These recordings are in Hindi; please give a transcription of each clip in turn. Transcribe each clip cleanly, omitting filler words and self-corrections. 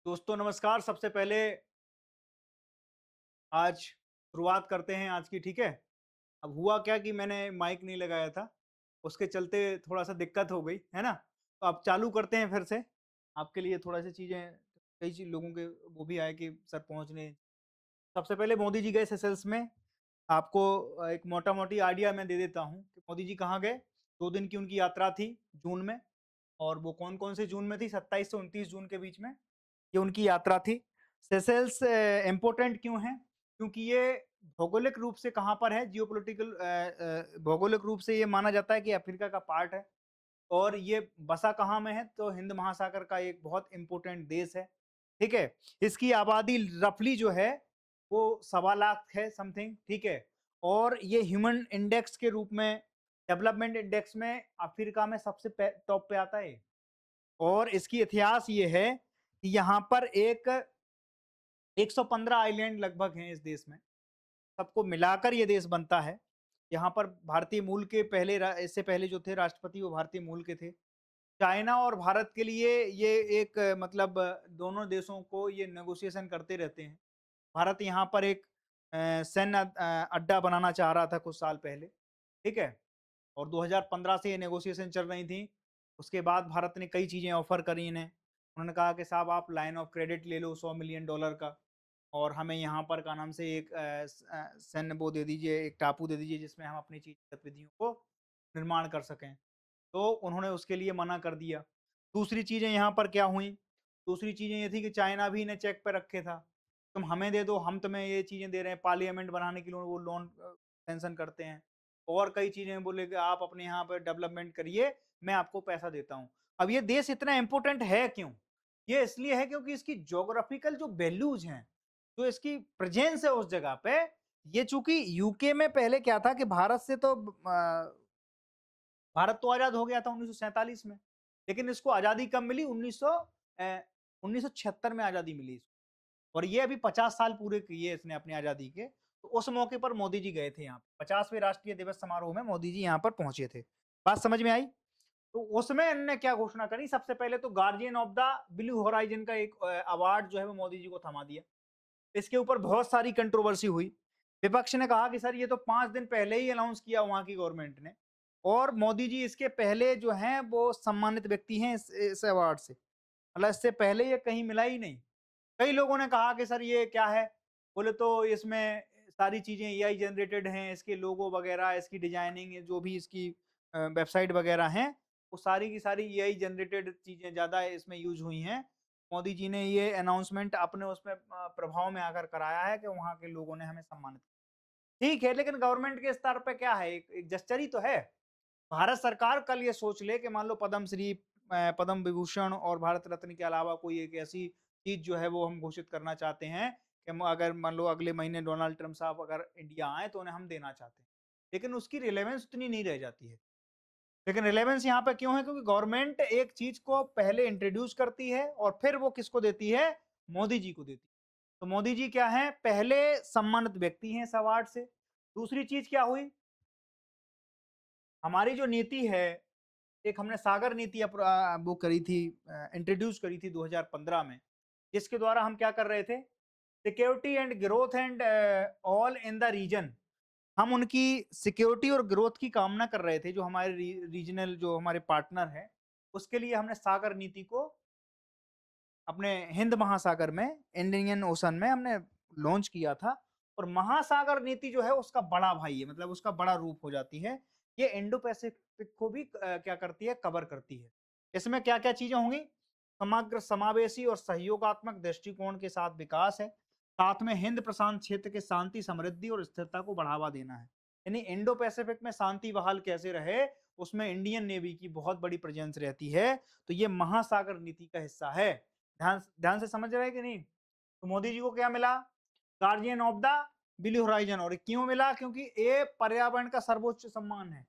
दोस्तों नमस्कार। सबसे पहले आज शुरुआत करते हैं आज की, ठीक है? अब हुआ क्या कि मैंने माइक नहीं लगाया था, उसके चलते थोड़ा-सा दिक्कत हो गई, है ना? तो अब चालू करते हैं फिर से। आपके लिए थोड़ा-सी चीज़ें कई चीज़ लोगों के वो भी आए कि सर पहुँच नहीं। सबसे पहले मोदी जी गए सेशेल्स में। आपको एक मोटा-मोटी आइडिया मैं दे देता हूँ कि मोदी जी कहाँ गए। 2 दिन की उनकी यात्रा थी जून में। और वो कौन-कौन से जून में थी? 27 से 29 जून के बीच में ये उनकी यात्रा थी। सेशेल्स इम्पोर्टेंट क्यों है? क्योंकि ये भौगोलिक रूप से कहाँ पर है? जियोपॉलिटिकल भौगोलिक रूप से ये माना जाता है कि अफ्रीका का पार्ट है। और ये बसा कहाँ में है? तो हिंद महासागर का एक बहुत इम्पोर्टेंट देश है, ठीक है? इसकी आबादी रफली जो है वो सवा लाख है समथिंग, ठीक है? और ये ह्यूमन इंडेक्स के रूप में, डेवलपमेंट इंडेक्स में अफ्रीका में सबसे टॉप पे आता है। और इसकी इतिहास ये है कि यहाँ पर एक 115 आइलैंड लगभग हैं इस देश में। सबको मिलाकर ये देश बनता है। यहाँ पर भारतीय मूल के पहले इससे पहले जो थे राष्ट्रपति वो भारतीय मूल के थे। चाइना और भारत के लिए ये एक मतलब दोनों देशों को ये नेगोशिएशन करते रहते हैं। भारत यहाँ पर एक सैन्य अड्डा बनाना चाह रहा था कुछ साल पहले, ठीक है? और 2015 से ये नेगोशिएशन चल रही थी। उसके बाद भारत ने कई चीज़ें ऑफ़र करी इन्हें। उन्होंने कहा कि साहब आप लाइन ऑफ क्रेडिट ले लो $100 मिलियन का और हमें यहाँ पर क्या नाम से एक सैन्य वो दे दीजिए, एक टापू दे दीजिए जिसमें हम अपनी चीज़ गतिविधियों को निर्माण कर सकें। तो उन्होंने उसके लिए मना कर दिया। दूसरी चीज़ें यहाँ पर क्या हुई? दूसरी चीज़ें ये थी कि चाइना भी इन्हें चेक पे रखे था। तुम हमें दे दो, हम तुम्हें ये चीज़ें दे रहे हैं, पार्लियामेंट बनाने के लिए वो लोन सैंक्शन करते हैं। और कई चीज़ें बोले कि आप अपने यहाँ पे डेवलपमेंट करिए, मैं आपको पैसा देता हूँ। अब ये देश इतना इम्पोर्टेंट है क्यों? ये इसलिए है क्योंकि इसकी ज्योग्राफिकल जो वैल्यूज़ हैं, जो इसकी प्रेज़ेंस है उस जगह पे, ये चूँकि यूके में पहले क्या था कि भारत से तो भारत तो आज़ाद हो गया था 1947 में, लेकिन इसको आज़ादी कब मिली? 1976 में आज़ादी मिली इसको। और ये अभी 50 साल पूरे किए इसने अपनी आज़ादी के। तो उस मौके पर मोदी जी गए थे यहाँ पे। 50वें राष्ट्रीय दिवस समारोह में मोदी जी यहाँ पर पहुँचे थे। बात समझ में आई? तो उसमें इन्होंने क्या घोषणा करी? सबसे पहले तो guardian of the blue horizon का एक अवार्ड जो है वो मोदी जी को थमा दिया। इसके ऊपर बहुत सारी कंट्रोवर्सी हुई। विपक्ष ने कहा कि सर ये तो 5 दिन पहले ही अनाउंस किया वहाँ की गवर्नमेंट ने और मोदी जी इसके पहले जो हैं वो सम्मानित व्यक्ति हैं इस अवार्ड से। मतलब इससे पहले ये कहीं मिला ही नहीं। कई लोगों ने कहा कि सर ये क्या है? बोले तो इसमें सारी चीज़ें एआई जनरेटेड हैं, इसके लोगो वगैरह, इसकी डिज़ाइनिंग जो भी इसकी वेबसाइट वगैरह हैं, वो सारी की सारी एआई जनरेटेड चीज़ें ज़्यादा इसमें यूज़ हुई हैं। मोदी जी ने ये अनाउंसमेंट अपने उसमें प्रभाव में आकर कराया है कि वहाँ के लोगों ने हमें सम्मानित किया। ठीक है, लेकिन गवर्नमेंट के स्तर पे क्या है? एक जेस्चर ही तो है। भारत सरकार कल ये सोच ले कि मान लो पद्मश्री, पद्म विभूषण और भारत रत्न के अलावा कोई एक ऐसी चीज़ जो है वो हम घोषित करना चाहते हैं कि अगर मान लो अगले महीने डोनाल्ड ट्रम्प साहब अगर इंडिया आए तो उन्हें हम देना चाहते हैं। लेकिन उसकी रिलेवेंस उतनी नहीं रह जाती है। लेकिन रिलेवेंस यहाँ पे क्यों है? क्योंकि गवर्नमेंट एक चीज़ को पहले इंट्रोड्यूस करती है और फिर वो किसको देती है? मोदी जी को देती है। तो मोदी जी क्या हैं? पहले सम्मानित व्यक्ति हैं इस अवार्ड से। दूसरी चीज़ क्या हुई? हमारी जो नीति है, एक हमने सागर नीति वो करी थी, इंट्रोड्यूस करी थी 2015 में, जिसके द्वारा हम क्या कर रहे थे? Security and growth and all in the region. हम उनकी सिक्योरिटी और ग्रोथ की कामना कर रहे थे, जो हमारे रीजनल जो हमारे पार्टनर हैं, उसके लिए हमने सागर नीति को अपने हिंद महासागर में, इंडियन ओशन में हमने लॉन्च किया था। और महासागर नीति जो है उसका बड़ा भाई है, मतलब उसका बड़ा रूप हो जाती है। ये इंडो पैसिफिक को भी क्या करती है? कवर करती है। इसमें क्या-क्या चीजें होंगी? समग्र समावेशी और सहयोगात्मक दृष्टिकोण के साथ विकास है। साथ में हिंद प्रशांत क्षेत्र के शांति, समृद्धि और स्थिरता को बढ़ावा देना है। यानी इंडो पैसिफिक में शांति बहाल कैसे रहे, उसमें इंडियन नेवी की बहुत बड़ी प्रेजेंस रहती है। तो ये महासागर नीति का हिस्सा है। ध्यान ध्यान से समझ रहे हैं कि नहीं? तो मोदी जी को क्या मिला? Guardian of the blue horizon. और क्यों मिला? क्योंकि ये पर्यावरण का सर्वोच्च सम्मान है।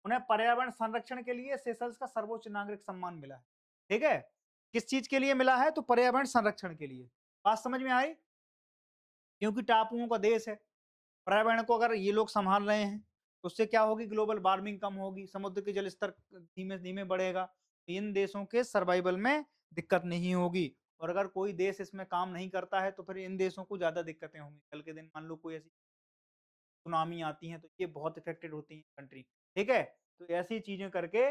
उन्हें पर्यावरण संरक्षण के लिए सेशल्स का सर्वोच्च नागरिक सम्मान मिला है। ठीक है? किस चीज के लिए मिला है? तो पर्यावरण संरक्षण के लिए। बात समझ में आई? क्योंकि टापुओं का देश है। पर्यावरण को अगर ये लोग संभाल रहे हैं, तो उससे क्या होगी? ग्लोबल वार्मिंग कम होगी, समुद्र के जल स्तर धीमे धीमे बढ़ेगा। इन देशों के सर्वाइवल में दिक्कत नहीं होगी। और अगर कोई देश इसमें काम नहीं करता है तो फिर इन देशों को ज़्यादा दिक्कतें होंगी। कल के दिन मान लो कोई ऐसी सुनामी आती है तो ये बहुत इफ़ेक्टेड होती है कंट्री, ठीक है? तो ऐसी चीज़ें करके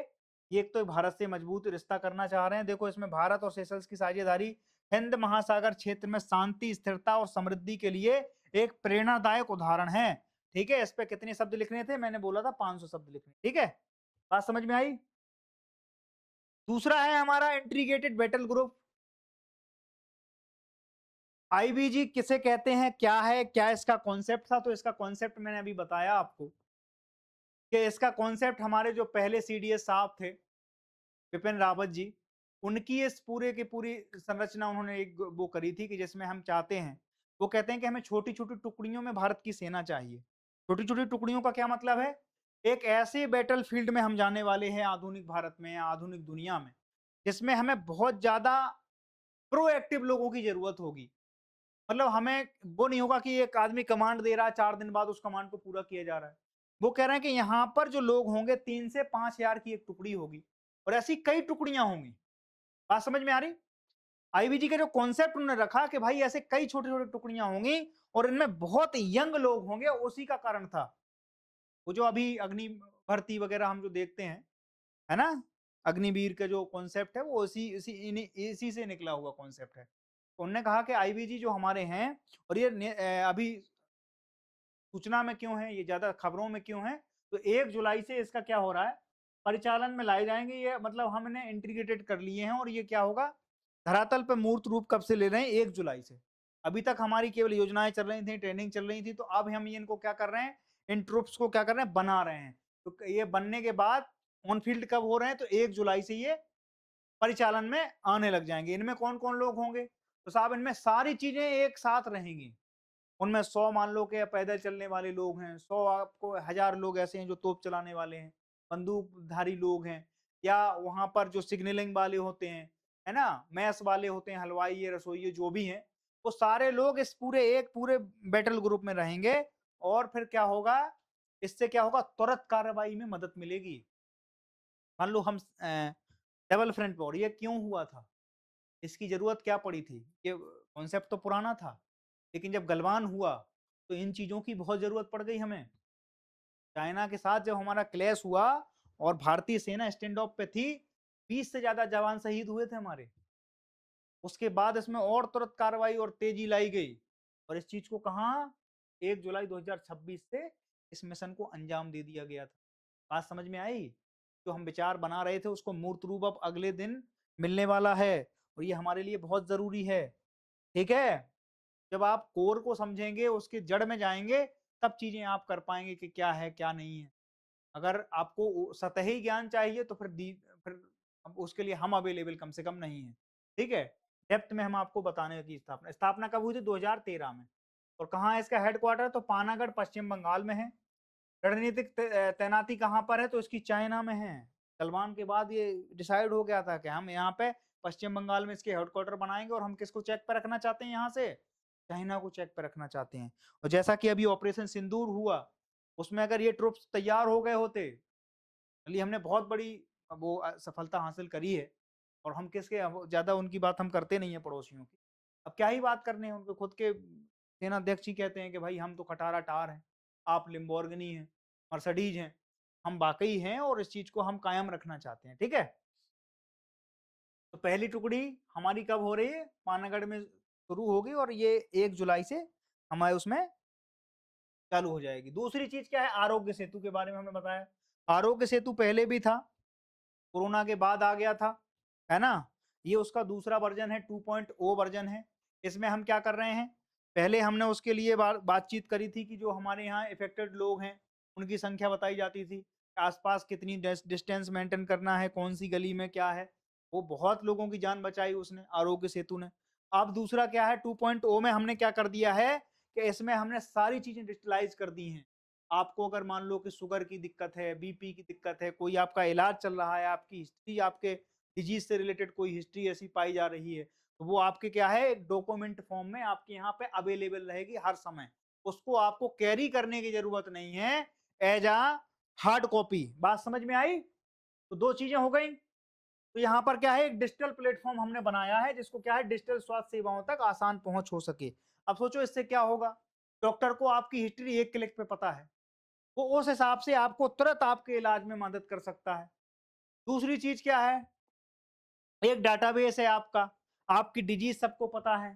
ये एक तो भारत से मजबूत रिश्ता करना चाह रहे हैं। देखो इसमें भारत और सेशल्स की साझेदारी हिंद महासागर क्षेत्र में शांति, स्थिरता और समृद्धि के लिए एक प्रेरणादायक उदाहरण है। ठीक है? इस पे कितने शब्द लिखने थे? मैंने बोला था 500 शब्द लिखने, ठीक है? बात समझ में आई? दूसरा है हमारा इंटीग्रेटेड बैटल ग्रुप। आईबीजी किसे कहते हैं? क्या है? क्या इसका कॉन्सेप्ट था? तो इसका कॉन्सेप्ट मैंने अभी बताया आपको कि इसका कॉन्सेप्ट हमारे जो पहले सीडीएस साहब थे, विपिन रावत जी, उनकी इस पूरे की पूरी संरचना उन्होंने एक वो करी थी कि जिसमें हम चाहते हैं, वो कहते हैं कि हमें छोटी-छोटी टुकड़ियों में भारत की सेना चाहिए। छोटी-छोटी टुकड़ियों का क्या मतलब है? एक ऐसे बैटलफ़ील्ड में हम जाने वाले हैं आधुनिक भारत में या आधुनिक दुनिया में, जिसमें हमें बहुत ज़्यादा प्रोएक्टिव लोगों की ज़रूरत होगी। मतलब हमें वो नहीं होगा कि एक आदमी कमांड दे रहा है, 4 दिन बाद उस कमांड को पूरा किया जा रहा है। वो कह रहे हैं कि यहाँ पर जो लोग होंगे 3 से 5,000 की एक टुकड़ी होगी और ऐसी कई टुकड़ियाँ होंगी। बात समझ में आ रही? आईबीजी का जो कॉन्सेप्ट उन्होंने रखा कि भाई ऐसे कई छोटे-छोटे टुकड़ियाँ होंगी और इनमें बहुत यंग लोग होंगे, उसी का कारण था। वो जो अभी अग्नि भर्ती वगैरह हम जो देखते हैं, है ना? अग्निवीर का जो कॉन्सेप्ट है वो इसी से निकला हुआ कॉन्सेप्ट है। तो उन्होंने कहा कि आईबीजी जो हमारे हैं और ये अभी सूचना में क्यों है, ये ज़्यादा खबरों में क्यों है, तो 1 जुलाई से इसका क्या हो रहा है, परिचालन में लाए जाएँगे ये मतलब हमने इंटीग्रेटेड कर लिए हैं और ये क्या होगा, धरातल पे मूर्त रूप कब से ले रहे हैं, 1 जुलाई से। अभी तक हमारी केवल योजनाएँ चल रही थी, ट्रेनिंग चल रही थी, तो अब हम इनको क्या कर रहे हैं, इन ट्रूप्स को क्या कर रहे हैं, बना रहे हैं। तो ये बनने के बाद ऑन फील्ड कब हो रहे हैं, तो 1 जुलाई से ये परिचालन में आने लग जाएँगे। इनमें कौन-कौन लोग होंगे? तो साहब इनमें सारी चीज़ें एक साथ रहेंगी। उनमें 100 मान लो कि पैदल चलने वाले लोग हैं, 100 आपको 1000 लोग ऐसे हैं जो तोप चलाने वाले हैं, बंदूकधारी लोग हैं या वहाँ पर जो सिग्नलिंग वाले होते हैं, है ना? मैस वाले होते हैं, हलवाई, रसोइये जो भी हैं, वो सारे लोग इस पूरे बैटल ग्रुप में रहेंगे और फिर क्या होगा, इससे क्या होगा तुरंत कार्रवाई में मदद मिलेगी। मान लो हम डबल फ्रंट वॉर ये क्यों हुआ था? इसकी ज़रूरत क्या पड़ी थी? ये कॉन्सेप्ट तो पुराना था, लेकिन जब गलवान हुआ, तो इन चीज़ों की बहुत ज़रूरत पड़ गई हमें। चाइना के साथ जब हमारा क्लैश हुआ और भारतीय सेना स्टैंड ऑफ पे थी, 20 से ज़्यादा जवान शहीद हुए थे हमारे। उसके बाद इसमें और तुरंत कार्रवाई और तेज़ी लाई गई और इस चीज़ को कहाँ 1 जुलाई 2026 से इस मिशन को अंजाम दे दिया गया था। बात समझ में आई? जो हम विचार बना रहे थे उसको मूर्त रूप अब अगले दिन मिलने वाला है और ये हमारे लिए बहुत ज़रूरी है। ठीक है? जब आप कोर को समझेंगे, उसके जड़ में जाएँगे, तब चीज़ें आप कर पाएँगे कि क्या है, क्या नहीं है। अगर आपको सतही ज्ञान चाहिए तो फिर अब उसके लिए हम अवेलेबल कम से कम नहीं हैं। ठीक है? डेप्थ में हम आपको बताने की स्थापना स्थापना कब हुई थी? 2013 में और कहाँ है इसका हेडक्वार्टर? तो पानागढ़ पश्चिम बंगाल में है। रणनीतिक तैनाती कहाँ पर है? तो इसकी चाइना में है। सलमान के बाद ये डिसाइड हो गया था कि हम यहाँ पे पश्चिम बंगाल में इसके हेडक्वार्टर बनाएँगे और हम किसको चेक पे रखना चाहते हैं यहाँ से? चाइना को चेक पे रखना चाहते हैं। और जैसा कि अभी ऑपरेशन सिंदूर हुआ, उसमें अगर ये ट्रुप्स तैयार हो गए होते, चलिए हमने बहुत बड़ी वो सफलता हासिल करी है और हम किसके अब ज़्यादा उनकी बात हम करते नहीं हैं पड़ोसियों की। अब क्या ही बात करने हैं उनके खुद के सेनाध्यक्ष ही कहते हैं कि भाई हम तो खटारा-टार हैं, आप लिम्बोर्गिनी हैं, मर्सिडीज़ हैं, हम वाक़ई हैं और इस चीज़ को हम कायम रखना चाहते हैं, ठीक है? तो पहली टुकड़ी हमारी कब हो रही है? पानागढ़ में शुरू होगी और ये 1 जुलाई से हमारे उसमें चालू हो जाएगी। दूसरी चीज़ क्या है? आरोग्य सेतु के बारे में हमने बताया। आरोग्य सेतु पहले भी था, कोरोना के बाद आ गया था, है ना? ये उसका दूसरा वर्ज़न है, 2.0 वर्ज़न है। इसमें हम क्या कर रहे हैं? पहले हमने उसके लिए बातचीत करी थी कि जो हमारे यहाँ अफ़ेक्टेड लोग हैं, उनकी संख्या बताई जाती थी। आस-पास कितनी डिस्टेंस मेंटेन करना है, कौन-सी गली में क्या है। वो बहुत लोगों की जान बचाई उसने, आरोग्य सेतु ने। अब दूसरा क्या है 2.0 में हमने क्या कर दिया है कि इसमें हमने सारी चीज़ें डिजिटलाइज़ कर दी हैं। आपको अगर मान लो कि शुगर की दिक्कत है, बीपी की दिक्कत है, कोई आपका इलाज चल रहा है, आपकी हिस्ट्री आपके डिजीज़ से रिलेटेड कोई हिस्ट्री ऐसी पाई जा रही है, तो वो आपके क्या है एक डॉक्यूमेंट फॉर्म में आपके यहाँ पे अवेलेबल रहेगी हर समय। उसको आपको कैरी करने की ज़रूरत नहीं है एज़ अ हार्ड कॉपी। बात समझ में आई? तो 2 चीज़ें हो गई। तो यहाँ पर क्या है, एक डिजिटल प्लेटफॉर्म हमने बनाया है जिसको क्या है, डिजिटल स्वास्थ्य सेवाओं तक आसान पहुंच हो सके। अब सोचो इससे क्या होगा, डॉक्टर को आपकी हिस्ट्री एक क्लिक पे पता है, वो उस हिसाब से आपको तुरंत आपके इलाज में मदद कर सकता है। दूसरी चीज क्या है, एक डाटाबेस है आपका, आपकी डिजीज सबको पता है,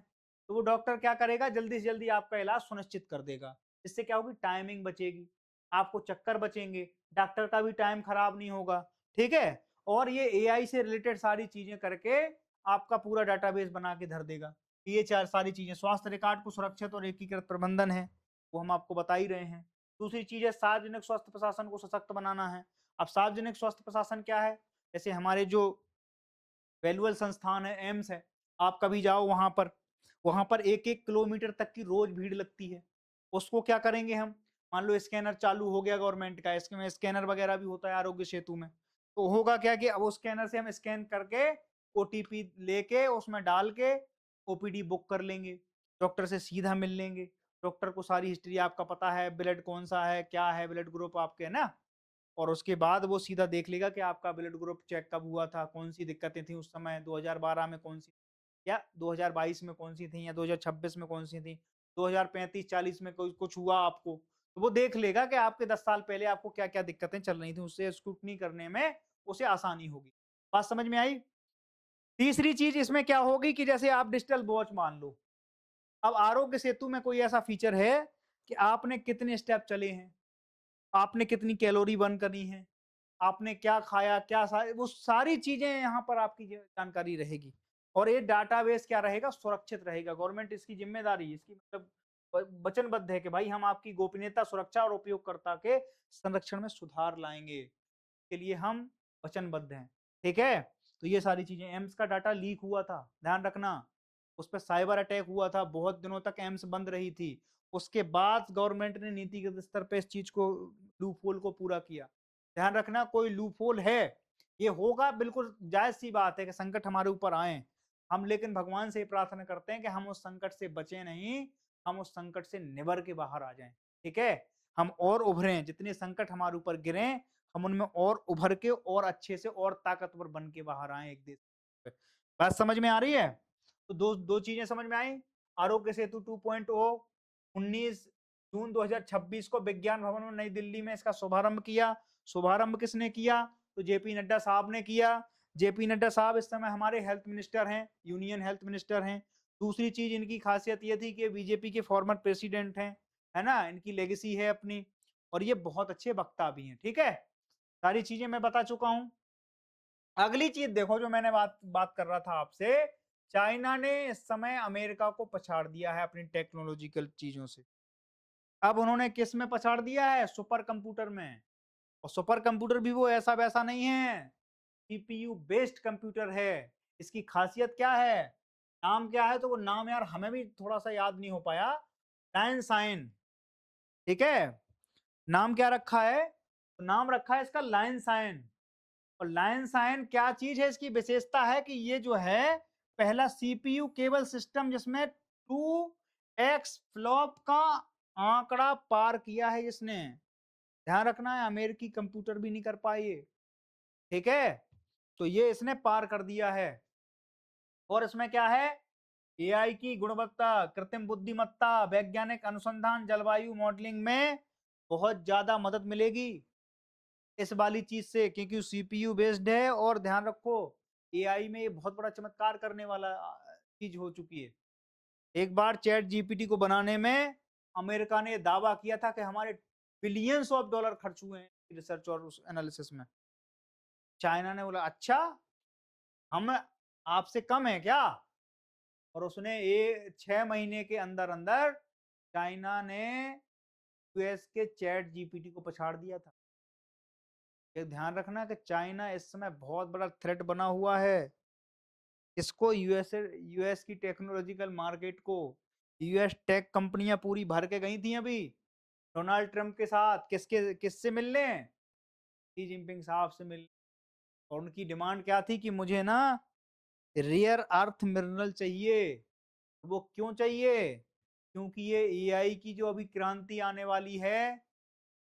तो वो डॉक्टर क्या करेगा, जल्दी से जल्दी आपका इलाज सुनिश्चित कर देगा। इससे क्या होगी, टाइमिंग बचेगी, आपको चक्कर बचेंगे, डॉक्टर का भी टाइम खराब नहीं होगा, ठीक है। और ये एआई से रिलेटेड सारी चीजें करके आपका पूरा डाटाबेस बना के धर देगा। ये चार सारी चीजें, स्वास्थ्य रिकॉर्ड को सुरक्षित और एकीकृत प्रबंधन है, वो हम आपको बता ही रहे हैं। दूसरी चीज है, सार्वजनिक स्वास्थ्य प्रशासन को सशक्त बनाना है। अब सार्वजनिक स्वास्थ्य प्रशासन क्या है, जैसे हमारे जो वैल्यूअल संस्थान है, एम्स है, आप कभी जाओ वहां पर 1-1 किलोमीटर तक की रोज भीड़ लगती है। उसको क्या करेंगे हम, मान लो स्कैनर चालू हो गया गवर्नमेंट का, इसमें स्कैनर वगैरह भी होता है आरोग्य सेतु में, तो होगा क्या कि अब उस स्कैनर से हम स्कैन करके ओटीपी लेके उसमें डाल के ओपीडी बुक कर लेंगे, डॉक्टर से सीधा मिल लेंगे। डॉक्टर को सारी हिस्ट्री आपका पता है, ब्लड कौन सा है, क्या है, ब्लड ग्रुप आपके, है ना, और उसके बाद वो सीधा देख लेगा कि आपका ब्लड ग्रुप चेक कब हुआ था, कौन-सी दिक्कतें थी उस समय, 2012 में कौन-सी, या 2022 में कौन-सी थी, या 2026 में कौन-सी थी, 2035-40 में कोई कुछ हुआ आपको, तो वो देख लेगा कि आपके 10 साल पहले आपको क्या-क्या दिक्कतें चल रही थी, उससे स्क्रूटनी करने में उसे आसानी होगी। बात समझ में आई? तीसरी चीज़ इसमें क्या होगी कि जैसे आप डिजिटल वॉच मान लो, अब आरोग्य सेतु में कोई ऐसा फीचर है कि आपने कितने स्टेप चले हैं, आपने कितनी कैलोरी बर्न करी है, आपने क्या खाया, क्या सा वो सारी चीज़ें यहाँ पर आपकी जानकारी रहेगी। और ये डाटाबेस क्या रहेगा, सुरक्षित रहेगा। गवर्नमेंट इसकी ज़िम्मेदारी, इसकी मतलब वचनबद्ध है कि भाई हम आपकी गोपनीयता, सुरक्षा और उपयोगकर्ता के संरक्षण में सुधार लाएँगे। के लिए हम वचनबद्ध हैं, ठीक है? तो ये सारी चीज़ें, एम्स का डाटा लीक हुआ था, ध्यान रखना। उस पे साइबर अटैक हुआ था, बहुत दिनों तक एम्स बंद रही थी। उसके बाद गवर्नमेंट ने नीतिगत स्तर पे इस चीज़ को, लूपहोल को पूरा किया। ध्यान रखना, कोई लूपहोल है, ये होगा, बिल्कुल जायज़-सी बात है कि संकट हमारे ऊपर आएँ। हम लेकिन भगवान से ये प्रार्थना करते हैं कि हम उस संकट से बचें नहीं, हम उस संकट से निबर के बाहर आ जाएँ, ठीक है? हम और उभरें, जितने संकट हमारे ऊपर गिरें, हम उनमें और उभर के और अच्छे से और ताकतवर बन के बाहर आएँ एक देश पे। बात समझ में आ रही है? तो दो चीज़ें समझ में आई। आरोग्य सेतु 2.0 19 जून 2026 को विज्ञान भवन में नई दिल्ली में इसका शुभारंभ किया। शुभारंभ किसने किया? तो जेपी नड्डा साहब ने किया। जेपी नड्डा साहब इस समय हमारे हेल्थ मिनिस्टर हैं, यूनियन हेल्थ मिनिस्टर हैं। दूसरी चीज़, इनकी खासियत ये थी कि बीजेपी के फॉर्मर प्रेसिडेंट हैं, है ना? इनकी लेगेसी है अपनी, और ये बहुत अच्छे वक्ता भी हैं, ठीक है? सारी चीज़ें मैं बता चुका हूँ। अगली चीज़ देखो जो मैंने बात बात कर रहा था आपसे, चाइना ने इस समय अमेरिका को पछाड़ दिया है अपनी टेक्नोलॉजिकल चीज़ों से। अब उन्होंने किस में पछाड़ दिया है? सुपर कंप्यूटर में। और सुपर कंप्यूटर भी वो ऐसा-वैसा नहीं है, सीपीयू बेस्ड कंप्यूटर है। इसकी खासियत क्या है? नाम क्या है? तो वो नाम यार हमें भी थोड़ा-सा याद नहीं हो पाया। लायनशाइन, ठीक है? नाम क्या रखा है? तो नाम रखा है इसका लायनशाइन। और लायनशाइन क्या चीज़ है, इसकी विशेषता है कि ये जो है पहला सीपीयू केबल सिस्टम जिसमें 2x फ्लॉप का आंकड़ा पार किया है जिसने। ध्यान रखना है, अमेरिकी कंप्यूटर भी नहीं कर पाए ये, ठीक है? तो ये इसने पार कर दिया है। और इसमें क्या है? एआई की गुणवत्ता, कृत्रिम बुद्धिमत्ता, वैज्ञानिक अनुसंधान, जलवायु मॉडलिंग में बहुत ज़्यादा मदद मिलेगी इस वाली चीज़ से, क्योंकि सीपीयू बेस्ड है। और ध्यान रखो, एआई में ये बहुत बड़ा चमत्कार करने वाला चीज़ हो चुकी है। एक बार चैट जीपीटी को बनाने में अमेरिका ने दावा किया था कि हमारे बिलियंस ऑफ डॉलर खर्च हुए हैं रिसर्च और उस एनालिसिस में। चाइना ने बोला, अच्छा, हम आपसे कम है क्या? और उसने ये 6 महीने के अंदर-अंदर चाइना ने यूएस के चैट जीपीटी को पछाड़ दिया था। ये ध्यान रखना कि चाइना इस समय बहुत बड़ा थ्रेट बना हुआ है। इसको यूएस की टेक्नोलॉजिकल मार्केट को, यूएस टेक कंपनियां पूरी भर के गई थी अभी डोनाल्ड ट्रंप के साथ, किससे मिलने? शी जिनपिंग साहब से मिलने। और उनकी डिमांड क्या थी कि मुझे ना रेयर अर्थ मिनरल चाहिए। वो क्यों चाहिए? क्योंकि ये एआई की जो अभी क्रांति आने वाली है,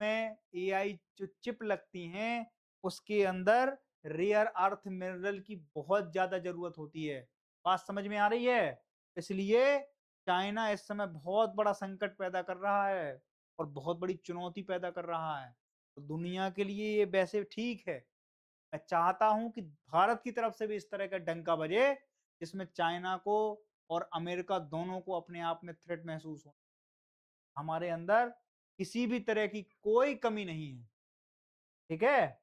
में एआई जो चिप लगती हैं, उसके अंदर रेयर अर्थ मिनरल की बहुत ज्यादा जरूरत होती है। बात समझ में आ रही है? इसलिए चाइना इस समय बहुत बड़ा संकट पैदा कर रहा है और बहुत बड़ी चुनौती पैदा कर रहा है। तो दुनिया के लिए ये वैसे ठीक है। मैं चाहता हूं कि भारत की तरफ से भी इस तरह का डंका बजे जिसमें चाइना को और अमेरिका दोनों को अपने आप में थ्रेट महसूस हो। हमारे अंदर किसी भी तरह की कोई कमी नहीं है। ठीक है।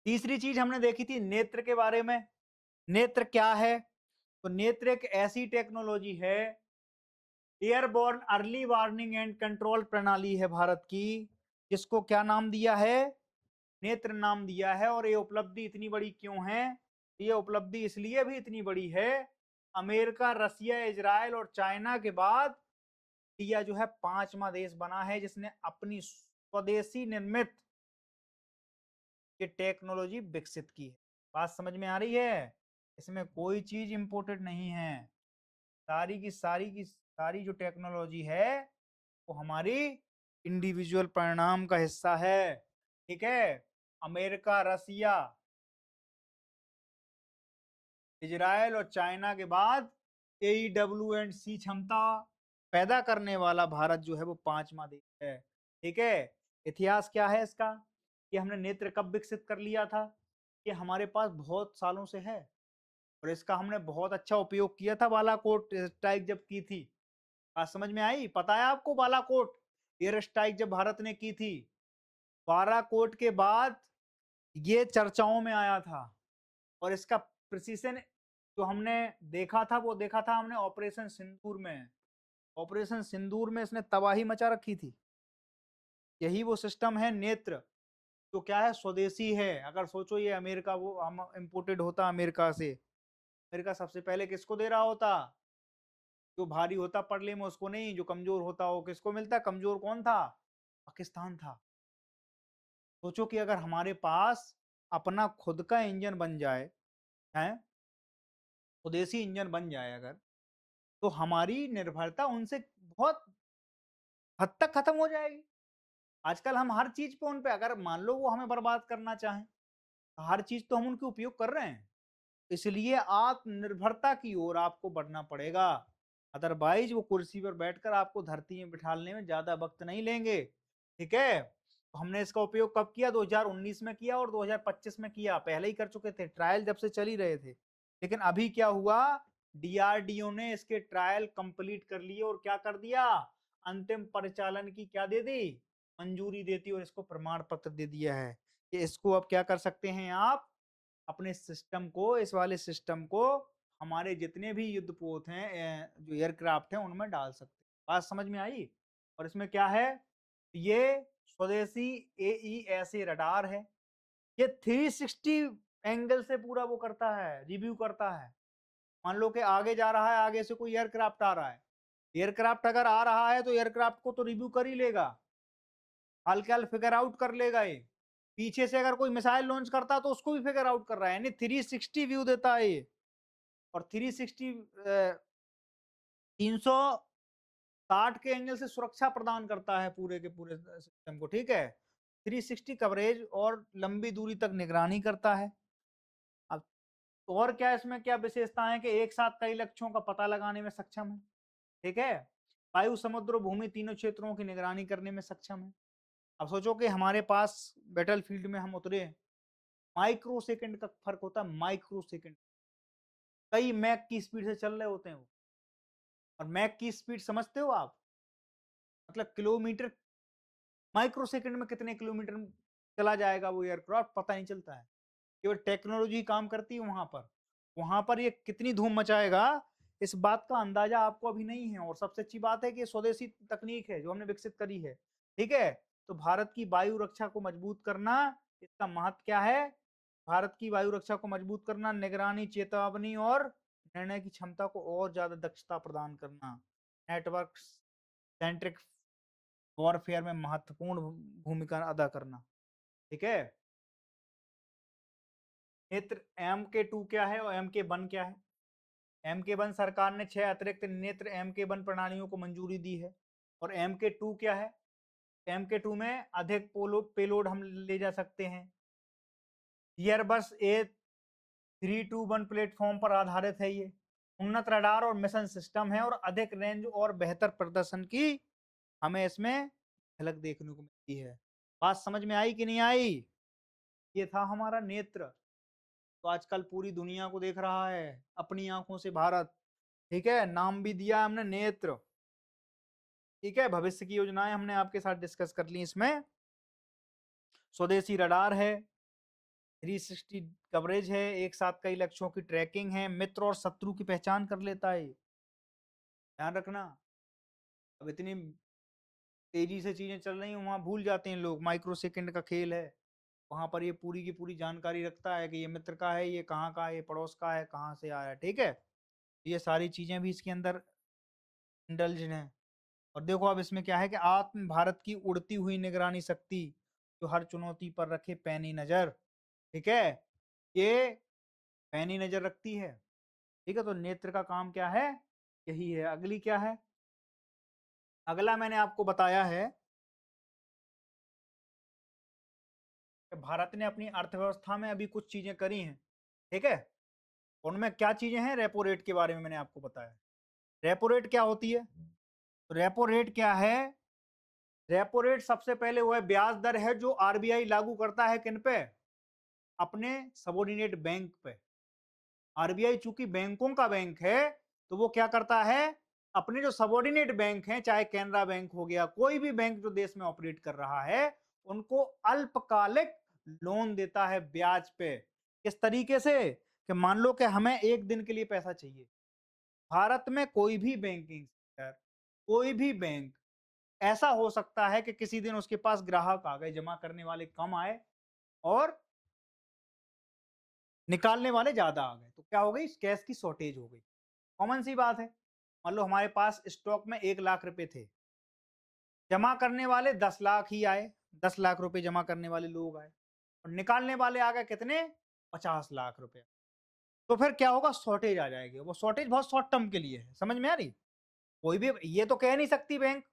तीसरी चीज हमने देखी थी नेत्र के बारे में। नेत्र क्या है? तो नेत्र एक ऐसी टेक्नोलॉजी है, airborne early warning and control प्रणाली है भारत की, जिसको क्या नाम दिया है? नेत्र नाम दिया है। और ये उपलब्धि इतनी बड़ी क्यों है? ये उपलब्धि इसलिए भी इतनी बड़ी है, अमेरिका, रसिया, इजराइल और चाइना के बाद इंडिया जो है 5वां देश बना है जिसने अपनी स्वदेशी निर्मित ये टेक्नोलॉजी विकसित की है। बात समझ में आ रही है? इसमें कोई चीज इंपोर्टेड नहीं है। सारी जो टेक्नोलॉजी है वो हमारी इंडिविजुअल परिणाम का हिस्सा है। ठीक है। अमेरिका, रसिया, इजराइल और चाइना के बाद AEW&C क्षमता पैदा करने वाला भारत जो है वो 5वां देश है। ठीक है। इतिहास क्या है इसका? कि हमने नेत्र कब विकसित कर लिया था? ये हमारे पास बहुत सालों से है और इसका हमने बहुत अच्छा उपयोग किया था बालाकोट स्ट्राइक जब की थी। बात समझ में आई? पता है आपको बालाकोट एयर स्ट्राइक जब भारत ने की थी, बालाकोट के बाद ये चर्चाओं में आया था और इसका प्रिसीजन जो हमने देखा था वो देखा था हमने ऑपरेशन सिंदूर में। ऑपरेशन सिंदूर में इसने तबाही मचा रखी थी। यही वो सिस्टम है नेत्र, जो क्या है, स्वदेशी है। अगर सोचो ये अमेरिका वो हम इंपोर्टेड होता अमेरिका से, अमेरिका सबसे पहले किसको दे रहा होता? जो भारी होता पड़ले में उसको नहीं, जो कमजोर होता हो किसको मिलता? कमजोर कौन था? पाकिस्तान था। सोचो कि अगर हमारे पास अपना खुद का इंजन बन जाए, है स्वदेशी इंजन बन जाए अगर, तो हमारी निर्भरता उनसे बहुत हद तक खत्म हो जाएगी। आजकल हम हर चीज पे उन पे, अगर मान लो वो हमें बर्बाद करना चाहें, तो हर चीज तो हम उनके उपयोग कर रहे हैं। इसलिए आत्मनिर्भरता की ओर आपको बढ़ना पड़ेगा। अदरवाइज वो कुर्सी पर बैठकर आपको धरती में बिठाने में ज्यादा वक्त नहीं लेंगे। ठीक है। तो हमने इसका उपयोग कब किया? 2019 में किया और 2025 में किया। पहले ही कर चुके थे, ट्रायल जब से चल ही रहे थे। लेकिन अभी क्या हुआ? DRDO ने इसके ट्रायल कंप्लीट कर लिए और क्या कर दिया? अंतिम परिचालन की क्या दे दी? मंजूरी देती और इसको प्रमाण पत्र दे दिया है कि इसको अब क्या कर सकते हैं आप अपने सिस्टम को, इस वाले सिस्टम को हमारे जितने भी युद्धपोत हैं, जो एयरक्राफ्ट हैं उनमें डाल सकते हैं। बात समझ में आई? और इसमें क्या है? ये स्वदेशी AESA रडार है। ये 360 एंगल से पूरा वो करता है, रिव्यू करता है। मान लो कि आगे जा रहा है, आगे से कोई एयरक्राफ्ट आ रहा है, एयरक्राफ्ट अगर आ रहा है तो एयरक्राफ्ट को तो रिव्यू कर ही लेगा, हल्के हल फिगर आउट कर लेगा। ये पीछे से अगर कोई मिसाइल लॉन्च करता है तो उसको भी फिगर आउट कर रहा है, यानी 360 व्यू देता है ये। और 360 360 के एंगल से सुरक्षा प्रदान करता है पूरे के पूरे सिस्टम को। ठीक है। 360 कवरेज और लंबी दूरी तक निगरानी करता है। अब तो और क्या इसमें क्या विशेषता है कि एक साथ कई लक्ष्यों का पता लगाने में सक्षम है। ठीक है। वायु, समुद्र और भूमि तीनों क्षेत्रों की निगरानी करने में सक्षम है। अब सोचो कि हमारे पास बैटल फील्ड में हम उतरे, माइक्रो सेकंड का फर्क होता है, माइक्रो सेकंड। कई मैक की स्पीड से चल रहे होते हैं वो। और मैक की स्पीड समझते हो आप? मतलब किलोमीटर, माइक्रो सेकंड में कितने किलोमीटर चला जाएगा वो एयरक्राफ्ट, पता नहीं चलता है। केवल टेक्नोलॉजी काम करती है वहां पर। वहां पर ये कितनी धूम मचाएगा इस बात का अंदाजा आपको अभी नहीं है। और सबसे अच्छी बात है कि ये स्वदेशी तकनीक है जो हमने विकसित करी है। ठीक है। तो भारत की वायु रक्षा को मजबूत करना, इसका महत्व क्या है? भारत की वायु रक्षा को मजबूत करना, निगरानी, चेतावनी और निर्णय की क्षमता को और ज्यादा दक्षता प्रदान करना, नेटवर्क सेंट्रिक वॉरफेयर में महत्वपूर्ण भूमिका अदा करना। ठीक है। नेत्र MK2 क्या है और MK1 क्या है? MK1 सरकार ने 6 अतिरिक्त नेत्र MK1 प्रणालियों को मंजूरी दी है। और MK2 क्या है? MK2 में अधिक पेलोड हम ले जा सकते हैं। एयरबस A321 प्लेटफॉर्म पर आधारित है ये। उन्नत रडार और मिशन सिस्टम है और अधिक रेंज और बेहतर प्रदर्शन की हमें इसमें झलक देखने को मिलती है। बात समझ में आई कि नहीं आई? ये था हमारा नेत्र। तो आजकल पूरी दुनिया को देख रहा है अपनी आंखों से भारत, ठीक है। नाम भी दिया हमने नेत्र, ठीक है। भविष्य की योजनाएं हमने आपके साथ डिस्कस कर ली इसमें। स्वदेशी रडार है, 360 कवरेज है, एक साथ कई लक्ष्यों की ट्रैकिंग है, मित्र और शत्रु की पहचान कर लेता है। ध्यान रखना, अब इतनी तेजी से चीजें चल रही हैं, वहां भूल जाते हैं लोग, माइक्रो सेकंड का खेल है। वहां पर ये पूरी की पूरी जानकारी रखता है कि ये मित्र का है, ये कहाँ का है, ये पड़ोस का है, कहाँ से आया है, ठीक है। ये सारी चीजें भी इसके अंदर इंटेलिजेंट है। और देखो अब इसमें क्या है कि आत्म भारत की उड़ती हुई निगरानी शक्ति, जो हर चुनौती पर रखे पैनी नजर, ठीक है। ये पैनी नजर रखती है, ठीक है। तो नेत्र का काम क्या है? यही है। अगली क्या है? अगला मैंने आपको बताया है कि भारत ने अपनी अर्थव्यवस्था में अभी कुछ चीजें करी हैं, ठीक है। उनमें क्या चीजें हैं? रेपो रेट के बारे में मैंने आपको बताया। रेपो रेट क्या होती है? तो रेपो रेट क्या है? रेपो रेट सबसे पहले वो है ब्याज दर है जो आरबीआई लागू करता है किन पे? अपने सबोर्डिनेट बैंक पे। आरबीआई चूंकि बैंकों का बैंक है, तो वो क्या करता है, अपने जो सबोर्डिनेट बैंक हैं, चाहे कैनरा बैंक हो गया, कोई भी बैंक जो देश में ऑपरेट कर रहा है, उनको अल्पकालिक लोन देता है ब्याज पे। किस तरीके से? कि मान लो कि हमें एक दिन के लिए पैसा चाहिए। भारत में कोई भी बैंकिंग सेक्टर, कोई भी बैंक, ऐसा हो सकता है कि किसी दिन उसके पास ग्राहक आ गए, जमा करने वाले कम आए और निकालने वाले ज्यादा आ गए, तो क्या हो गई? कैश की शॉर्टेज हो गई। कॉमन सी बात है। मान लो हमारे पास स्टॉक में 1 लाख रुपए थे, जमा करने वाले 10 लाख ही आए, 10 लाख रुपए जमा करने वाले लोग आए, और निकालने वाले आ गए कितने? 50 लाख रुपए। तो फिर क्या होगा? शॉर्टेज आ जाएगी। वो शॉर्टेज बहुत शॉर्ट टर्म के लिए है, समझ में आ रही? कोई भी ये तो कह नहीं सकती बैंक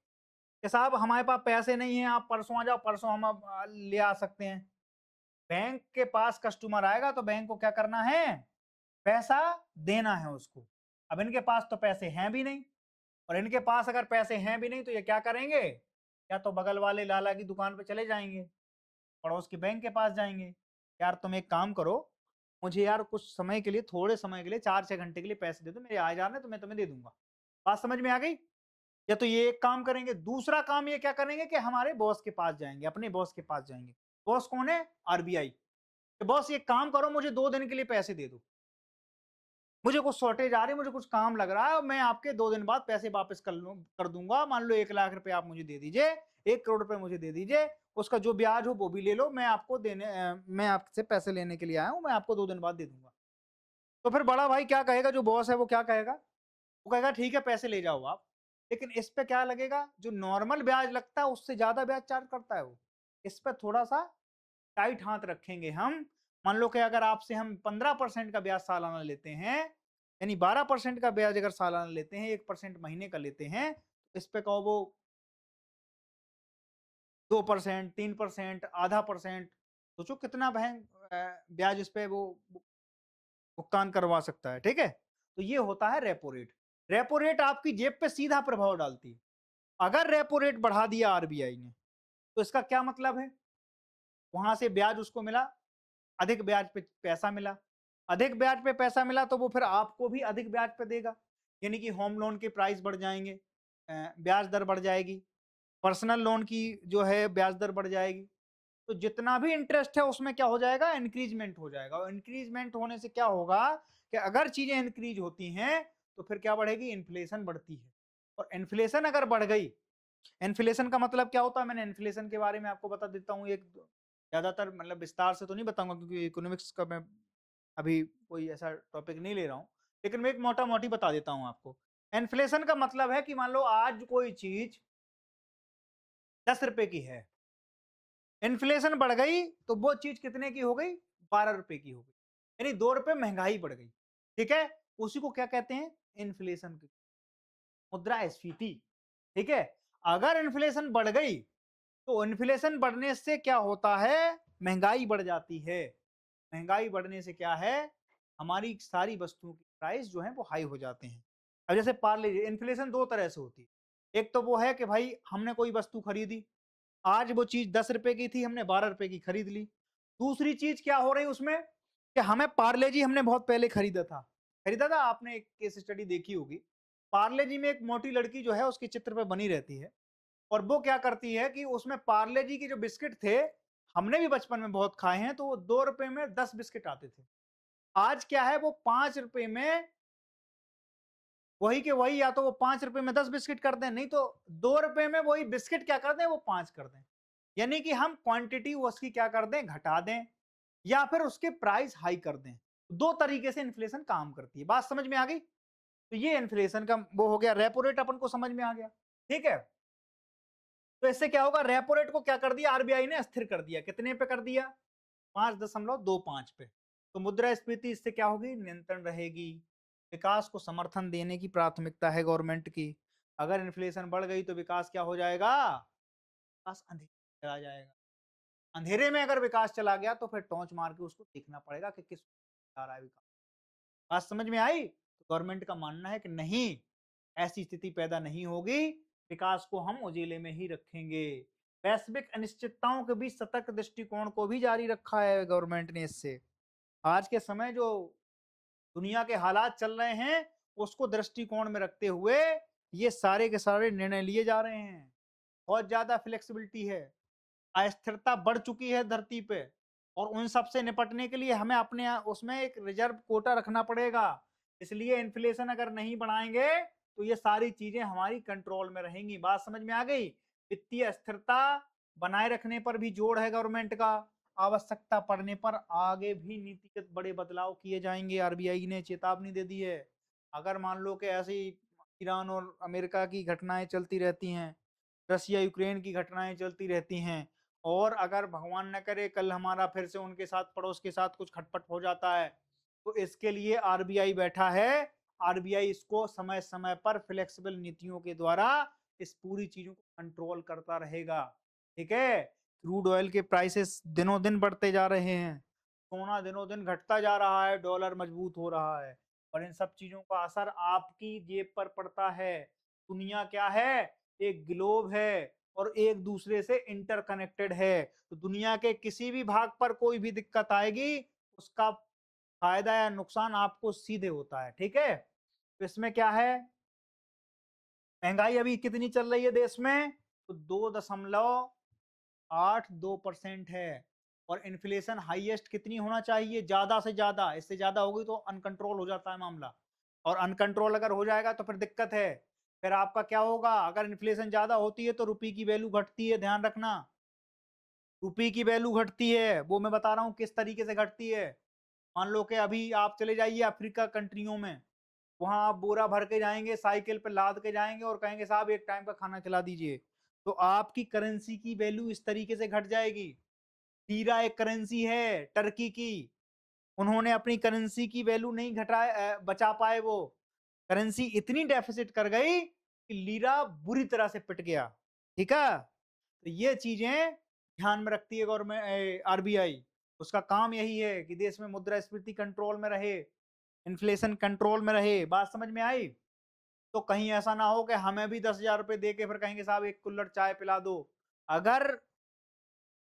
कि साहब हमारे पास पैसे नहीं है, आप परसों आ जाओ, परसों हम अब ले आ सकते हैं। बैंक के पास कस्टमर आएगा तो बैंक को क्या करना है? पैसा देना है उसको। अब इनके पास तो पैसे हैं भी नहीं, और इनके पास अगर पैसे हैं भी नहीं तो ये क्या करेंगे? या तो बगल वाले लाला की दुकान पे चले जाएंगे, पड़ोस के बैंक के पास जाएंगे, यार तुम एक काम करो, मुझे यार कुछ समय के लिए, थोड़े समय के लिए, 4-6 घंटे के लिए पैसे दे दो, मेरे आ जाने तो मैं तुम्हें दे दूंगा। बात समझ में आ गई? या तो ये एक काम करेंगे। दूसरा काम ये क्या करेंगे कि हमारे बॉस के पास जाएंगे, अपने बॉस के पास जाएंगे। बॉस कौन है? आरबीआई। बॉस एक काम करो, मुझे 2 दिन के लिए पैसे दे दो, मुझे कुछ शॉर्टेज आ रही है, मुझे कुछ काम लग रहा है, और मैं आपके 2 दिन बाद पैसे वापस कर दूंगा। मान लो 1 लाख रुपए आप मुझे दे दीजिए, 1 करोड़ रुपए मुझे दे दीजिए, उसका जो ब्याज हो वो भी ले लो, मैं आपको मैं आपसे पैसे लेने के लिए आया हूँ, मैं आपको 2 दिन बाद दे दूंगा। तो फिर बड़ा भाई क्या कहेगा? जो बॉस है वो क्या कहेगा? वो कहेगा ठीक है पैसे ले जाओ आप, लेकिन इस पे क्या लगेगा? जो नॉर्मल ब्याज लगता है उससे ज्यादा ब्याज चार्ज करता है वो। इस पे थोड़ा सा टाइट हाथ रखेंगे हम। मान लो कि अगर आपसे हम 15% का ब्याज सालाना लेते हैं, यानी 12% का ब्याज अगर सालाना लेते हैं, 1% महीने का लेते हैं, तो इस पे कहो वो 2%, 3%, ½ %, सोचो कितना ब्याज इस पे वो भुगतान करवा सकता है, ठीक है। तो ये होता है रेपो रेट। रेपो रेट आपकी जेब पे सीधा प्रभाव डालती है। अगर रेपो रेट बढ़ा दिया आरबीआई ने, तो इसका क्या मतलब है? वहां से ब्याज उसको मिला, अधिक ब्याज पे पैसा मिला, अधिक ब्याज पे पैसा मिला तो वो फिर आपको भी अधिक ब्याज पे देगा, यानी कि होम लोन के प्राइस बढ़ जाएंगे, ब्याज दर बढ़ जाएगी, पर्सनल लोन की जो है ब्याज दर बढ़ जाएगी। तो जितना भी इंटरेस्ट है उसमें क्या हो जाएगा? इंक्रीजमेंट हो जाएगा। और इंक्रीजमेंट होने से क्या होगा कि अगर चीजें इंक्रीज होती हैं तो फिर क्या बढ़ेगी? इन्फ्लेशन बढ़ती है। और इन्फ्लेशन अगर बढ़ गई, इन्फ्लेशन का मतलब क्या होता है? मैंने इन्फ्लेशन के बारे में आपको बता देता हूँ, एक ज्यादातर मतलब विस्तार से तो नहीं बताऊंगा क्योंकि इकोनॉमिक्स का मैं अभी कोई ऐसा टॉपिक नहीं ले रहा हूँ, लेकिन मैं एक मोटा मोटी बता देता हूँ आपको। इन्फ्लेशन का मतलब है कि मान लो आज कोई चीज 10 रुपए की है, इन्फ्लेशन बढ़ गई तो वो चीज कितने की हो गई? 12 रुपए की हो गई, यानी 2 रुपए महंगाई बढ़ गई, ठीक है। उसी को क्या कहते हैं? इन्फ्लेशन की, मुद्रास्फीति, ठीक है। अगर इन्फ्लेशन बढ़ गई तो इन्फ्लेशन बढ़ने से क्या होता है? महंगाई बढ़ जाती है। महंगाई बढ़ने से क्या है, हमारी सारी वस्तुओं की प्राइस जो है वो हाई हो जाते हैं। अब जैसे पार्ले जी, इन्फ्लेशन 2 तरह से होती है। एक तो वो है कि भाई हमने कोई वस्तु खरीदी, आज वो चीज़ ₹10 की थी, हमने ₹12 की खरीद ली। दूसरी चीज़ क्या हो रही उसमें कि हमें पार्ले जी हमने बहुत पहले खरीदा था। खरीदा था, आपने एक केस स्टडी देखी होगी। पार्ले जी में एक मोटी लड़की जो है उसके चित्र पे बनी रहती है और वो क्या करती है कि उसमें पार्ले जी के जो बिस्किट थे, हमने भी बचपन में बहुत खाए हैं, तो वो ₹2 में 10 बिस्किट आते थे। आज क्या है वो ₹5 में वही के वही, या तो वो ₹5 में 10 बिस्किट कर दें, नहीं तो ₹2 में वही बिस्किट क्या कर दें, वो 5 कर दें। यानी कि हम क्वांटिटी उसकी क्या कर दें, घटा दें या फिर उसके प्राइस हाई कर दें। 2 तरीके से इन्फ्लेशन काम करती है। बात समझ में आ गई? तो ये इन्फ्लेशन का वो हो गया, रेपो रेट अपन को समझ में आ गया। ठीक है? तो इससे क्या होगा, रेपो रेट को क्या कर दिया आरबीआई ने, अस्थिर कर दिया। कितने पे कर दिया? 5.25 पे। तो मुद्रास्फीति इससे क्या होगी, नियंत्रण रहेगी। विकास को समर्थन देने की प्राथमिकता है गवर्नमेंट की। अगर इन्फ्लेशन बढ़ गई तो विकास क्या हो जाएगा? विकास अंधेरे में चला जाएगा। अंधेरे में अगर विकास चला गया तो फिर टॉर्च मार के उसको देखना पड़ेगा कि किस जा रहा है विकास। बात समझ में आई? तो गवर्नमेंट का मानना है कि नहीं, ऐसी स्थिति पैदा नहीं होगी, विकास को हम उजेले में ही रखेंगे। वैश्विक अनिश्चितताओं के बीच सतर्क दृष्टिकोण को भी जारी रखा है गवर्नमेंट ने इससे। आज के समय जो दुनिया के हालात चल रहे हैं, उसको दृष्टिकोण में रखते हुए ये सारे के सारे निर्णय लिए जा रहे हैं। बहुत ज्यादा फ्लेक्सिबिलिटी है, अस्थिरता बढ़ चुकी है धरती पे और उन सब से निपटने के लिए हमें अपने उसमें एक रिजर्व कोटा रखना पड़ेगा। इसलिए इन्फ्लेशन अगर नहीं बढ़ाएंगे तो ये सारी चीजें हमारी कंट्रोल में रहेंगी। बात समझ में आ गई? वित्तीय स्थिरता बनाए रखने पर भी जोर है गवर्नमेंट का। आवश्यकता पड़ने पर आगे भी नीतिगत बड़े बदलाव किए जाएंगे, आरबीआई ने चेतावनी दे दी है। अगर मान लो कि ऐसे ही ईरान और अमेरिका की घटनाएं चलती रहती हैं, रसिया यूक्रेन की घटनाएं चलती रहती हैं और अगर भगवान न करे कल हमारा फिर से उनके साथ पड़ोस के साथ कुछ खटपट हो जाता है, तो इसके लिए आरबीआई बैठा है। आरबीआई इसको समय समय पर फ्लेक्सिबल नीतियों के द्वारा इस पूरी चीजों को कंट्रोल करता रहेगा। ठीक है? क्रूड ऑयल के प्राइसेस दिनों दिन बढ़ते जा रहे हैं, सोना दिनों दिन घटता जा रहा है, डॉलर मजबूत हो रहा है और इन सब चीजों का असर आपकी जेब पर पड़ता है। दुनिया क्या है, एक ग्लोब है और एक दूसरे से इंटरकनेक्टेड है। तो दुनिया के किसी भी भाग पर कोई भी दिक्कत आएगी, उसका फायदा या नुकसान आपको सीधे होता है। ठीक है? तो इसमें क्या है, महंगाई अभी कितनी चल रही है देश में? तो 2.82% है और इन्फ्लेशन हाईएस्ट कितनी होना चाहिए, ज्यादा से ज्यादा। इससे ज्यादा होगी तो अनकंट्रोल हो जाता है मामला और अनकंट्रोल अगर हो जाएगा तो फिर दिक्कत है। फिर आपका क्या होगा, अगर इन्फ्लेशन ज्यादा होती है तो रुपये की वैल्यू घटती है, ध्यान रखना। रुपये की वैल्यू घटती है, वो मैं बता रहा हूँ किस तरीके से घटती है। मान लो कि अभी आप चले जाइए अफ्रीका कंट्रियों में, वहां आप बोरा भर के जाएंगे, साइकिल पे लाद के जाएंगे और कहेंगे साहब एक टाइम का खाना खिला दीजिए, तो आपकी करेंसी की वैल्यू इस तरीके से घट जाएगी। लीरा एक करेंसी है टर्की की, उन्होंने अपनी करेंसी की वैल्यू नहीं बचा पाए, वो करेंसी इतनी डेफिसिट कर गई कि लीरा बुरी तरह से पिट गया। ठीक है? तो ये चीजें ध्यान में रखती है गवर्नमेंट, आरबीआई। उसका काम यही है कि देश में मुद्रास्फीति कंट्रोल में रहे, इन्फ्लेशन कंट्रोल में रहे। बात समझ में आई? तो कहीं ऐसा ना हो कि हमें भी 10,000 रुपए दे के फिर कहेंगे साहब एक कुल्हड़ चाय पिला दो। अगर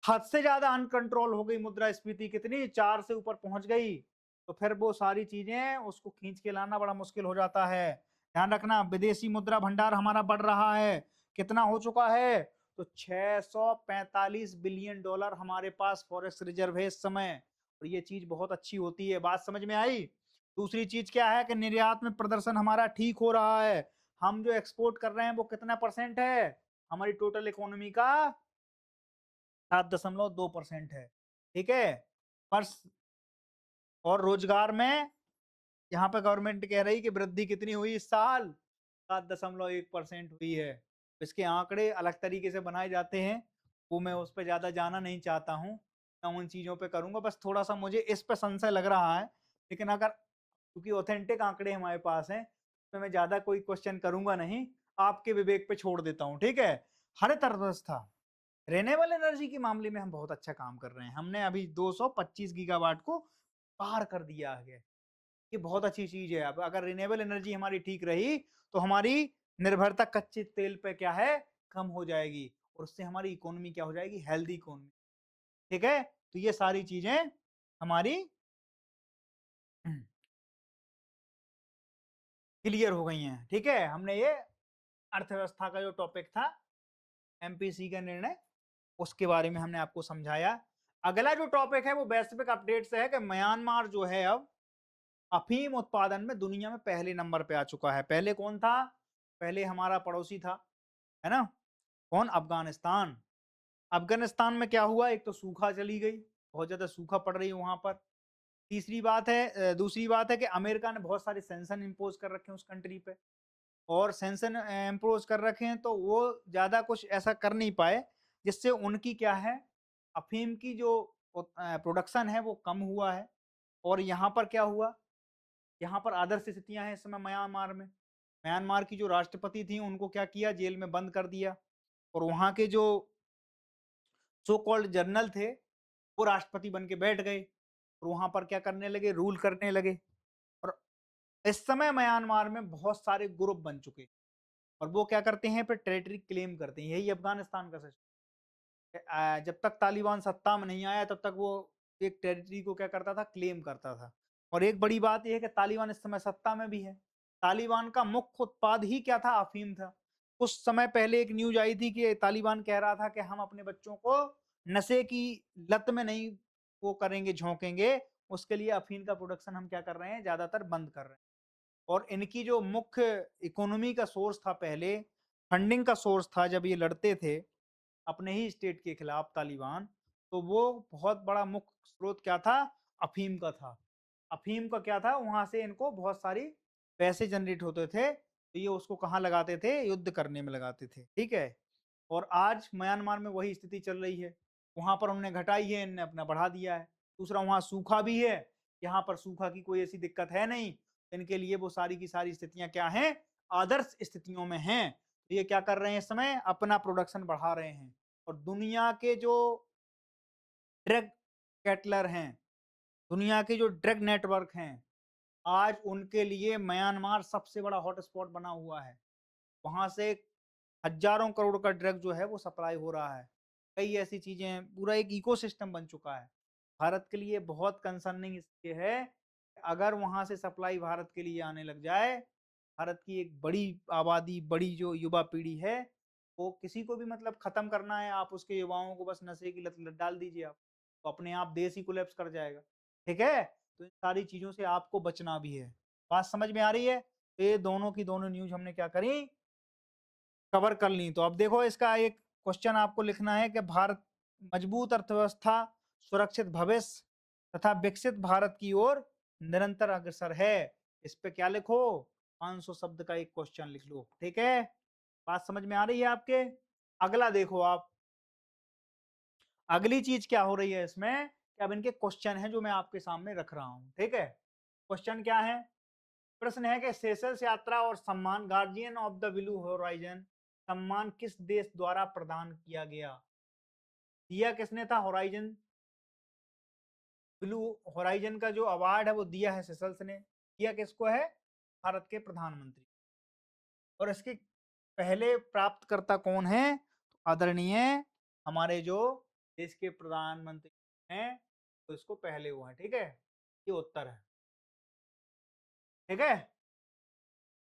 हद से ज्यादा अनकंट्रोल हो गई मुद्रास्फीति, कितनी 4 से ऊपर पहुंच गई, तो फिर वो सारी चीजें उसको खींच के लाना बड़ा मुश्किल हो जाता है। ध्यान रखना, विदेशी मुद्रा भंडार हमारा बढ़ रहा है। कितना हो चुका है? तो $645 बिलियन हमारे पास फॉरेक्स रिजर्व है इस समय और ये चीज बहुत अच्छी होती है। बात समझ में आई? दूसरी चीज क्या है कि निर्यात में प्रदर्शन हमारा ठीक हो रहा है। हम जो एक्सपोर्ट कर रहे हैं वो कितना परसेंट है हमारी टोटल इकोनॉमी का? 7.2% है। ठीक है? पर और रोजगार में यहाँ पे गवर्नमेंट कह रही कि वृद्धि कितनी हुई इस साल? 7.1% हुई है। इसके आंकड़े अलग तरीके से बनाए जाते हैं, वो मैं उस पर ज्यादा जाना नहीं चाहता हूँ, मैं उन चीजों पे करूंगा। बस थोड़ा सा मुझे इस पे संशय लग रहा है, लेकिन अगर क्योंकि ऑथेंटिक आंकड़े हमारे पास हैं, तो मैं ज्यादा कोई क्वेश्चन करूंगा नहीं, आपके विवेक पे छोड़ देता हूँ। ठीक है? हरित अर्थव्यवस्था, रिन्यूएबल एनर्जी के मामले में हम बहुत अच्छा काम कर रहे हैं। हमने अभी 225 गीगावाट को पार कर दिया है। ये बहुत अच्छी चीज है। अब अगर रिन्यूएबल एनर्जी हमारी ठीक रही तो हमारी निर्भरता कच्चे तेल पे क्या है, कम हो जाएगी, और उससे हमारी इकोनॉमी क्या हो जाएगी, हेल्दी इकोनॉमी। ठीक है, तो ये सारी चीजें हमारी क्लियर हो गई हैं। ठीक है, हमने ये अर्थव्यवस्था का जो टॉपिक था, एमपीसी का निर्णय, उसके बारे में हमने आपको समझाया। अगला जो टॉपिक है वो वैश्विक अपडेट से है कि म्यांमार जो है अब अफीम उत्पादन में दुनिया में पहले नंबर पे आ चुका है। पहले कौन था? पहले हमारा पड़ोसी था, है ना, कौन? अफगानिस्तान। अफगानिस्तान में क्या हुआ, एक तो सूखा चली गई, बहुत ज्यादा सूखा पड़ रही है वहां पर। तीसरी बात है दूसरी बात है कि अमेरिका ने बहुत सारे सेंक्शन इम्पोज कर रखे हैं उस कंट्री पे, और सेंक्शन इम्पोज कर रखे हैं तो वो ज्यादा कुछ ऐसा कर नहीं पाए जिससे उनकी क्या है, अफीम की जो प्रोडक्शन है वो कम हुआ है। और यहाँ पर क्या हुआ, यहाँ पर आदर्श स्थितियां हैं इस समय म्यांमार में। म्यांमार की जो राष्ट्रपति थी उनको क्या किया, जेल में बंद कर दिया, और वहां के जो सो कॉल्ड जनरल थे वो राष्ट्रपति बन के बैठ गए, और वहां पर क्या करने लगे, रूल करने लगे। और इस समय म्यांमार में बहुत सारे ग्रुप बन चुके, और वो क्या करते हैं, फिर टेरिटरी क्लेम करते हैं। यही अफगानिस्तान का सिस्टम। जब तक तालिबान सत्ता में नहीं आया तब तक वो एक टेरिटरी को क्या करता था, क्लेम करता था। और एक बड़ी बात यह है कि तालिबान इस समय सत्ता में भी है। तालिबान का मुख्य उत्पाद ही क्या था, अफीम था। कुछ समय पहले एक न्यूज आई थी कि तालिबान कह रहा था कि हम अपने बच्चों को नशे की लत में नहीं वो करेंगे, झोंकेंगे, उसके लिए अफीम का प्रोडक्शन हम क्या कर रहे हैं, ज्यादातर बंद कर रहे हैं। और इनकी जो मुख्य इकोनॉमी का सोर्स था, पहले फंडिंग का सोर्स था, जब ये लड़ते थे अपने ही स्टेट के खिलाफ तालिबान, तो वो बहुत बड़ा मुख्य स्रोत क्या था, अफीम का था। अफीम का क्या था, वहां से इनको बहुत सारी पैसे जनरेट होते थे, तो ये उसको कहाँ लगाते थे, युद्ध करने में लगाते थे। ठीक है, और आज म्यांमार में वही स्थिति चल रही है। वहां पर उन्होंने घटाई है, इनने अपना बढ़ा दिया है। दूसरा, वहां सूखा भी है, यहाँ पर सूखा की कोई ऐसी दिक्कत है नहीं। इनके लिए वो सारी की सारी स्थितियां क्या हैं, आदर्श स्थितियों में हैं। तो ये क्या कर रहे हैं, इस समय अपना प्रोडक्शन बढ़ा रहे हैं। और दुनिया के जो ड्रग कैटलर हैं, दुनिया के जो ड्रग नेटवर्क हैं, आज उनके लिए म्यांमार सबसे बड़ा हॉटस्पॉट बना हुआ है। वहां से हजारों करोड़ का ड्रग जो है वो सप्लाई हो रहा है। कई ऐसी चीजें हैं, पूरा एक इकोसिस्टम बन चुका है। भारत के लिए बहुत कंसर्निंग इसलिए है, अगर वहां से सप्लाई भारत के लिए आने लग जाए, भारत की एक बड़ी आबादी, बड़ी जो युवा पीढ़ी है, वो किसी को भी मतलब खत्म करना है, आप उसके युवाओं को बस नशे की लत डाल दीजिए आप, तो अपने आप देश ही कोलैप्स कर जाएगा। ठीक है, तो इन सारी चीजों से आपको बचना भी है। बात समझ में आ रही है? तो ये दोनों की दोनों न्यूज हमने क्या करी, कवर कर ली। तो अब देखो, इसका एक क्वेश्चन आपको लिखना है कि भारत मजबूत अर्थव्यवस्था, सुरक्षित भविष्य तथा विकसित भारत की ओर निरंतर अग्रसर है। इस पे क्या लिखो, 500 शब्द का एक क्वेश्चन लिख लो। ठीक है, बात समझ में आ रही है आपके? अगला देखो आप, अगली चीज क्या हो रही है इसमें, कि अब इनके क्वेश्चन है जो मैं आपके सामने रख रहा हूं। ठीक है, क्वेश्चन क्या है? प्रश्न है कि सेशल्स यात्रा और सम्मान guardian of the blue horizon सम्मान किस देश द्वारा प्रदान किया गया? दिया किसने था, होराइजन, ब्लू होराइजन का जो अवार्ड है वो दिया है सेशल्स ने। दिया किसको है? भारत के प्रधानमंत्री। और इसके पहले प्राप्तकर्ता कौन है? तो आदरणीय हमारे जो देश के प्रधानमंत्री हैं, तो इसको पहले वो है। ठीक है, ये उत्तर है। ठीक है,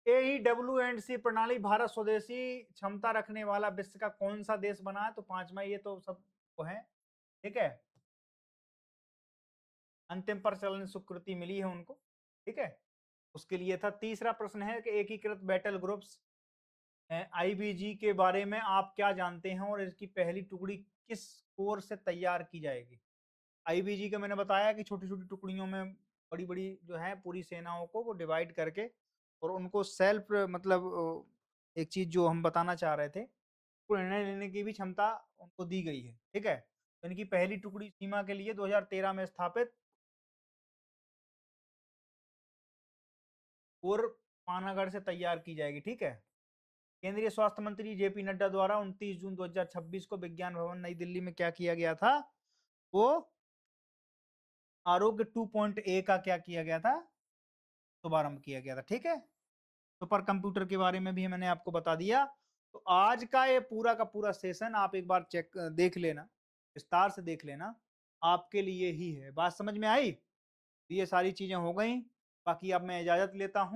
AEW&C प्रणाली भारत स्वदेशी क्षमता रखने वाला विश्व का कौन सा देश बना है? तो पांचवा, ये तो सब वो है। ठीक है, अंतिम प्रचलन स्वीकृति मिली है उनको। ठीक है, उसके लिए था। तीसरा प्रश्न है कि एकीकृत बैटल ग्रुप्स IBG के बारे में आप क्या जानते हैं और इसकी पहली टुकड़ी किस कोर से तैयार की जाएगी? IBG का मैंने बताया कि छोटी छोटी टुकड़ियों में बड़ी बड़ी जो है पूरी सेनाओं को वो डिवाइड करके, और उनको सेल्फ मतलब एक चीज जो हम बताना चाह रहे थे, को निर्णय लेने की भी क्षमता उनको दी गई है। ठीक है, तो इनकी पहली टुकड़ी सीमा के लिए 2013 में स्थापित और पानागढ़ से तैयार की जाएगी। ठीक है, केंद्रीय स्वास्थ्य मंत्री JP नड्डा द्वारा 29 जून 2026 को विज्ञान भवन नई दिल्ली में क्या किया गया था, वो आरोग्य 2.A का क्या किया गया था, शुभारंभ किया गया था। ठीक है, सुपर कंप्यूटर के बारे में भी मैंने आपको बता दिया। तो आज का ये पूरा का पूरा सेशन आप एक बार चेक देख लेना, विस्तार से देख लेना, आपके लिए ही है। बात समझ में आई? ये सारी चीजें हो गई, बाकी अब मैं इजाजत लेता हूँ।